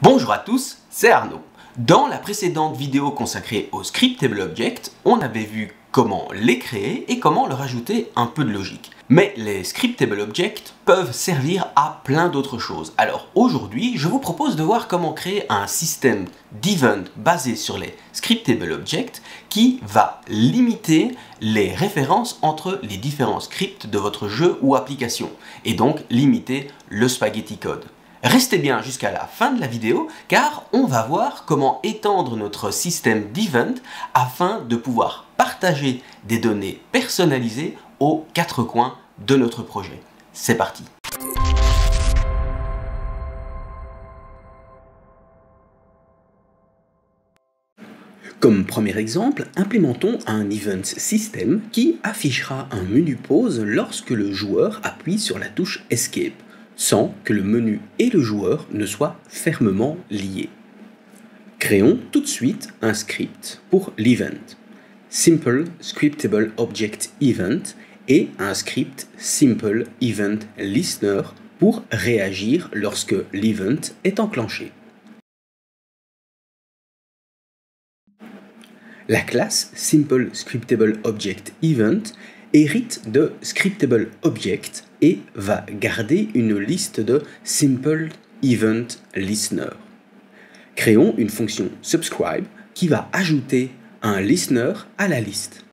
Bonjour à tous, c'est Arnaud. Dans la précédente vidéo consacrée aux Scriptable Objects, on avait vu comment les créer et comment leur ajouter un peu de logique. Mais les Scriptable Objects peuvent servir à plein d'autres choses. Alors aujourd'hui, je vous propose de voir comment créer un système d'event basé sur les Scriptable Objects qui va limiter les références entre les différents scripts de votre jeu ou application et donc limiter le spaghetti code. Restez bien jusqu'à la fin de la vidéo car on va voir comment étendre notre système d'event afin de pouvoir partager des données personnalisées aux quatre coins de notre projet. C'est parti! Comme premier exemple, implémentons un event system qui affichera un menu pause lorsque le joueur appuie sur la touche Escape, sans que le menu et le joueur ne soient fermement liés. Créons tout de suite un script pour l'event, Simple Scriptable Object Event, et un script Simple Event Listener pour réagir lorsque l'event est enclenché. La classe Simple Scriptable Object Event hérite de Scriptable Object et va garder une liste de Simple Event Listener. Créons une fonction subscribe qui va ajouter un listener à la liste.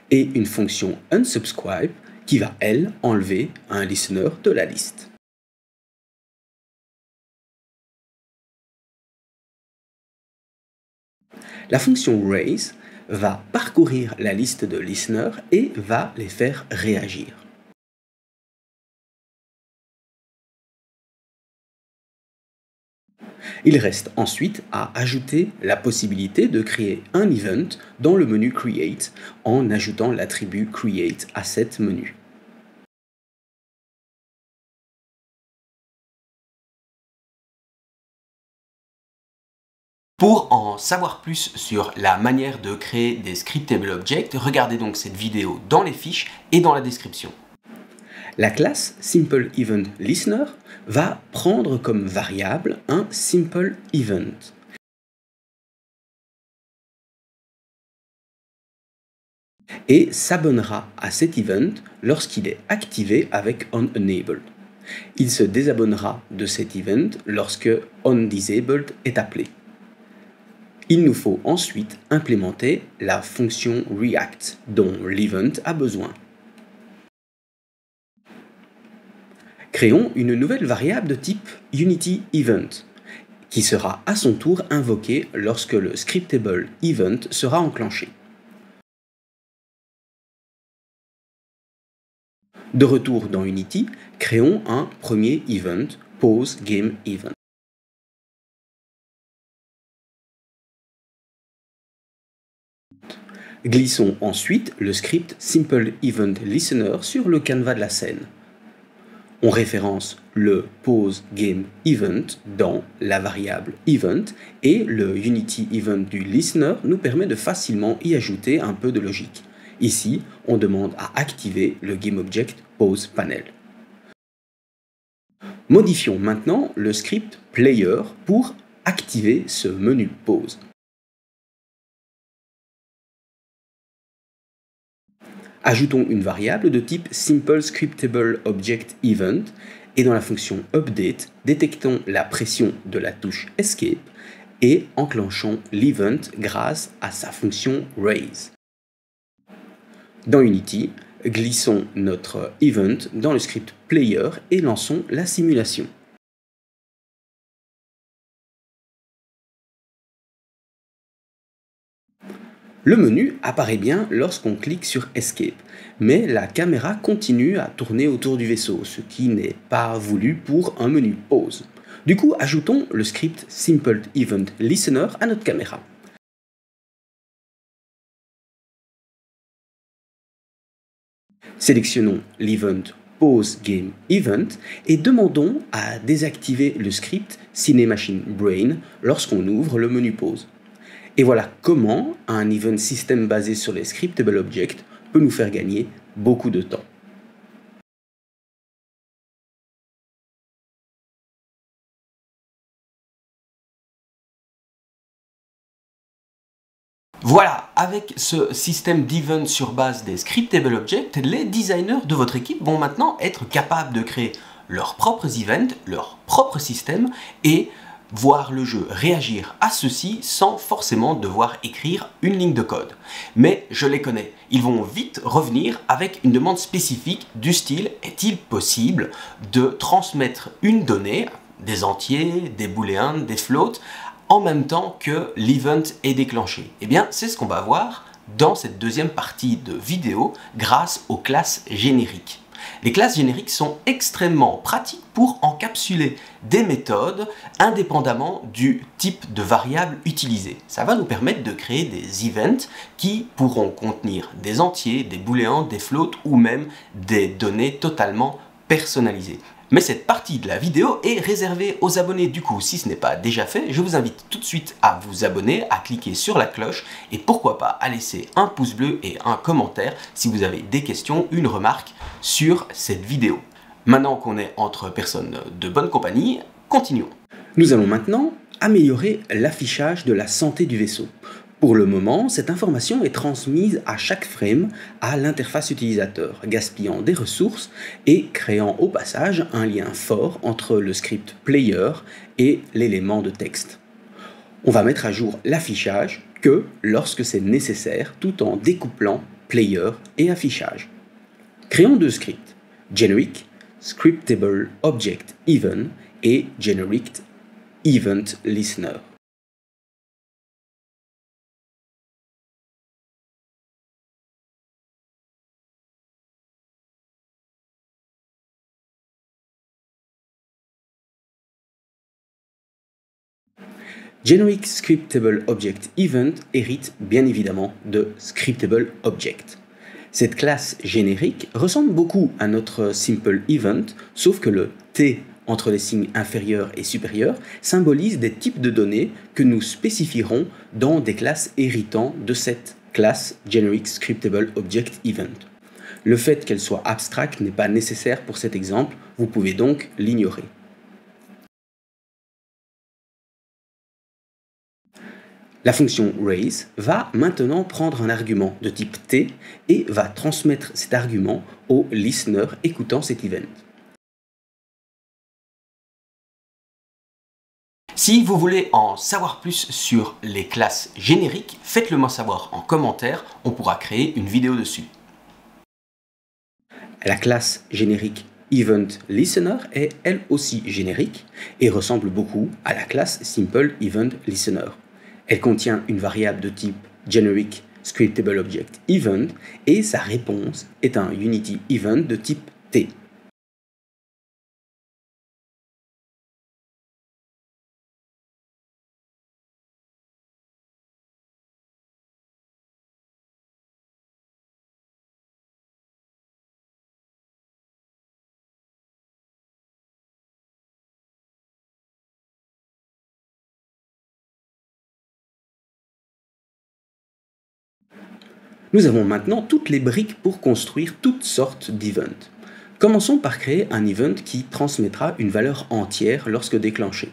Et une fonction unsubscribe qui va, elle, enlever un listener de la liste. La fonction raise va parcourir la liste de listeners et va les faire réagir. Il reste ensuite à ajouter la possibilité de créer un event dans le menu Create en ajoutant l'attribut Create à cet menu. Pour en savoir plus sur la manière de créer des Scriptable Objects, regardez donc cette vidéo dans les fiches et dans la description. La classe Simple Event Listener va prendre comme variable un Simple Event. Et s'abonnera à cet event lorsqu'il est activé avec onEnabled. Il se désabonnera de cet event lorsque onDisabled est appelé. Il nous faut ensuite implémenter la fonction React dont l'event a besoin. Créons une nouvelle variable de type UnityEvent qui sera à son tour invoquée lorsque le Scriptable Event sera enclenché. De retour dans Unity, créons un premier event, PauseGameEvent. Glissons ensuite le script Simple Event Listener sur le canevas de la scène. On référence le PauseGameEvent dans la variable Event et le UnityEvent du Listener nous permet de facilement y ajouter un peu de logique. Ici, on demande à activer le GameObject PausePanel. Modifions maintenant le script Player pour activer ce menu pause. Ajoutons une variable de type Simple Scriptable Object Event et dans la fonction Update, détectons la pression de la touche Escape et enclenchons l'event grâce à sa fonction Raise. Dans Unity, glissons notre event dans le script Player et lançons la simulation. Le menu apparaît bien lorsqu'on clique sur Escape, mais la caméra continue à tourner autour du vaisseau, ce qui n'est pas voulu pour un menu pause. Du coup, ajoutons le script Simple Event Listener à notre caméra. Sélectionnons l'event PauseGameEvent et demandons à désactiver le script CineMachineBrain lorsqu'on ouvre le menu pause. Et voilà comment un event system basé sur les Scriptable Objects peut nous faire gagner beaucoup de temps. Voilà, avec ce système d'event sur base des scriptable objects, les designers de votre équipe vont maintenant être capables de créer leurs propres events, leur propre système et voir le jeu réagir à ceci sans forcément devoir écrire une ligne de code. Mais je les connais, ils vont vite revenir avec une demande spécifique du style « Est-il possible de transmettre une donnée, des entiers, des booléens, des floats, en même temps que l'event est déclenché ?» Eh bien, c'est ce qu'on va voir dans cette deuxième partie de vidéo grâce aux classes génériques. Les classes génériques sont extrêmement pratiques pour encapsuler des méthodes indépendamment du type de variable utilisée. Ça va nous permettre de créer des events qui pourront contenir des entiers, des booléens, des floats ou même des données totalement personnalisées. Mais cette partie de la vidéo est réservée aux abonnés. Du coup, si ce n'est pas déjà fait, je vous invite tout de suite à vous abonner, à cliquer sur la cloche et pourquoi pas à laisser un pouce bleu et un commentaire si vous avez des questions, une remarque sur cette vidéo. Maintenant qu'on est entre personnes de bonne compagnie, continuons. Nous allons maintenant améliorer l'affichage de la santé du vaisseau. Pour le moment, cette information est transmise à chaque frame à l'interface utilisateur, gaspillant des ressources et créant au passage un lien fort entre le script player et l'élément de texte. On va mettre à jour l'affichage que lorsque c'est nécessaire, tout en découplant player et affichage. Créons deux scripts, Generic Scriptable Object Event et Generic Event Listener. Generic Scriptable Object Event hérite bien évidemment de Scriptable Object. Cette classe générique ressemble beaucoup à notre Simple Event, sauf que le T entre les signes inférieurs et supérieurs symbolise des types de données que nous spécifierons dans des classes héritant de cette classe Generic Scriptable Object Event. Le fait qu'elle soit abstracte n'est pas nécessaire pour cet exemple, vous pouvez donc l'ignorer. La fonction raise va maintenant prendre un argument de type T et va transmettre cet argument au listener écoutant cet event. Si vous voulez en savoir plus sur les classes génériques, faites-le moi savoir en commentaire, on pourra créer une vidéo dessus. La classe générique Event Listener est elle aussi générique et ressemble beaucoup à la classe Simple Event Listener. Elle contient une variable de type Generic Scriptable Object Event et sa réponse est un Unity Event de type T. Nous avons maintenant toutes les briques pour construire toutes sortes d'events. Commençons par créer un event qui transmettra une valeur entière lorsque déclenché.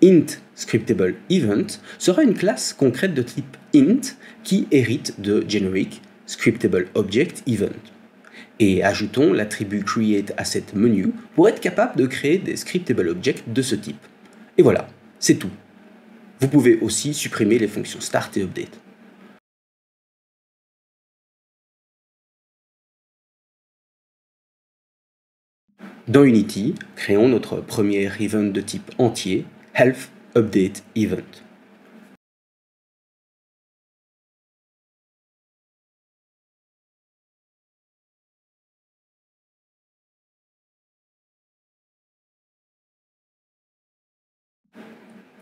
Int Scriptable Event sera une classe concrète de type int qui hérite de Generic Scriptable Object Event. Et ajoutons l'attribut create asset menu pour être capable de créer des scriptable objects de ce type. Et voilà, c'est tout. Vous pouvez aussi supprimer les fonctions start et update. Dans Unity, créons notre premier event de type entier, Health Update Event.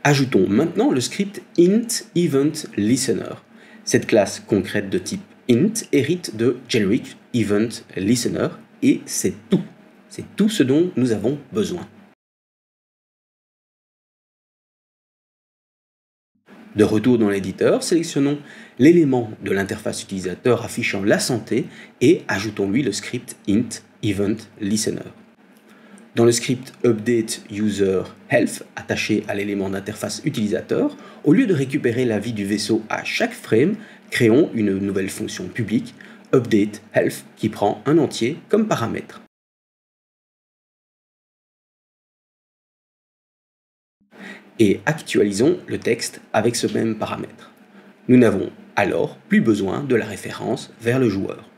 Ajoutons maintenant le script int event listener. Cette classe concrète de type int hérite de generic event listener et c'est tout. C'est tout ce dont nous avons besoin. De retour dans l'éditeur, sélectionnons l'élément de l'interface utilisateur affichant la santé et ajoutons-lui le script int event listener. Dans le script update user health attaché à l'élément d'interface utilisateur, au lieu de récupérer la vie du vaisseau à chaque frame, créons une nouvelle fonction publique, update health, qui prend un entier comme paramètre. Et actualisons le texte avec ce même paramètre. Nous n'avons alors plus besoin de la référence vers le joueur.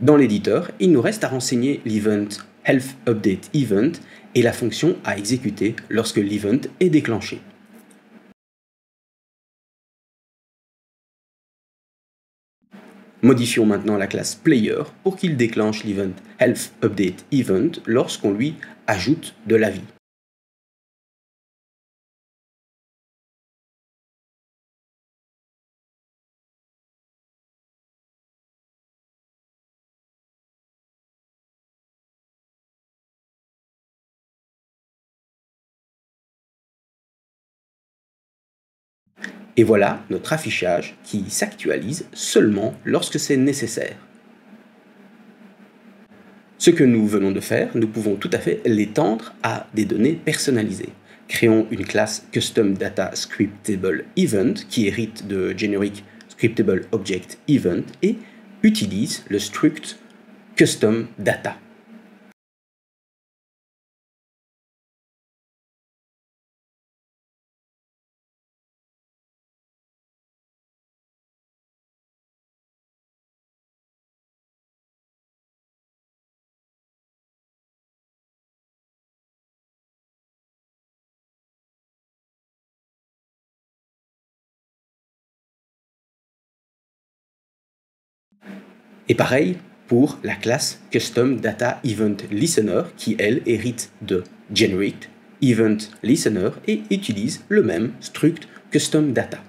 Dans l'éditeur, il nous reste à renseigner l'event health update event et la fonction à exécuter lorsque l'event est déclenché. Modifions maintenant la classe player pour qu'il déclenche l'event health update event lorsqu'on lui ajoute de la vie. Et voilà notre affichage qui s'actualise seulement lorsque c'est nécessaire. Ce que nous venons de faire, nous pouvons tout à fait l'étendre à des données personnalisées. Créons une classe Custom Data Scriptable Event qui hérite de Generic Scriptable Object Event et utilise le struct Custom Data. Et pareil pour la classe Custom Data Event Listener qui, elle, hérite de Generic Event Listener et utilise le même struct Custom Data.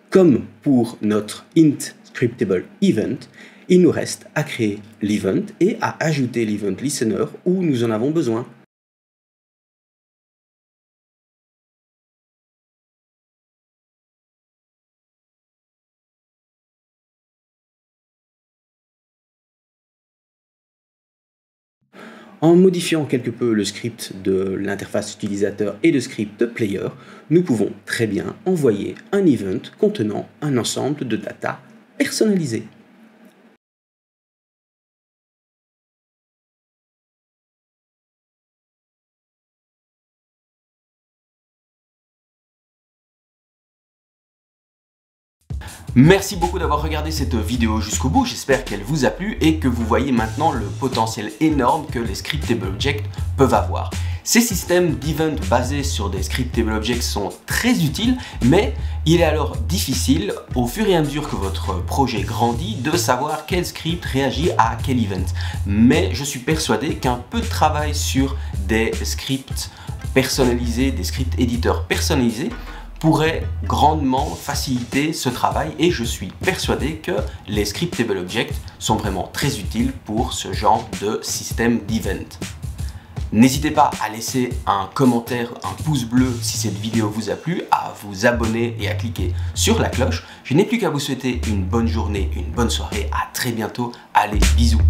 Comme pour notre int scriptable event, il nous reste à créer l'event et à ajouter l'event listener où nous en avons besoin. En modifiant quelque peu le script de l'interface utilisateur et le script player, nous pouvons très bien envoyer un event contenant un ensemble de data personnalisées. Merci beaucoup d'avoir regardé cette vidéo jusqu'au bout, j'espère qu'elle vous a plu et que vous voyez maintenant le potentiel énorme que les Scriptable Objects peuvent avoir. Ces systèmes d'event basés sur des Scriptable Objects sont très utiles, mais il est alors difficile, au fur et à mesure que votre projet grandit, de savoir quel script réagit à quel event. Mais je suis persuadé qu'un peu de travail sur des scripts personnalisés, des scripts éditeurs personnalisés, pourrait grandement faciliter ce travail et je suis persuadé que les Scriptable Objects sont vraiment très utiles pour ce genre de système d'event. N'hésitez pas à laisser un commentaire, un pouce bleu si cette vidéo vous a plu, à vous abonner et à cliquer sur la cloche. Je n'ai plus qu'à vous souhaiter une bonne journée, une bonne soirée, à très bientôt, allez bisous.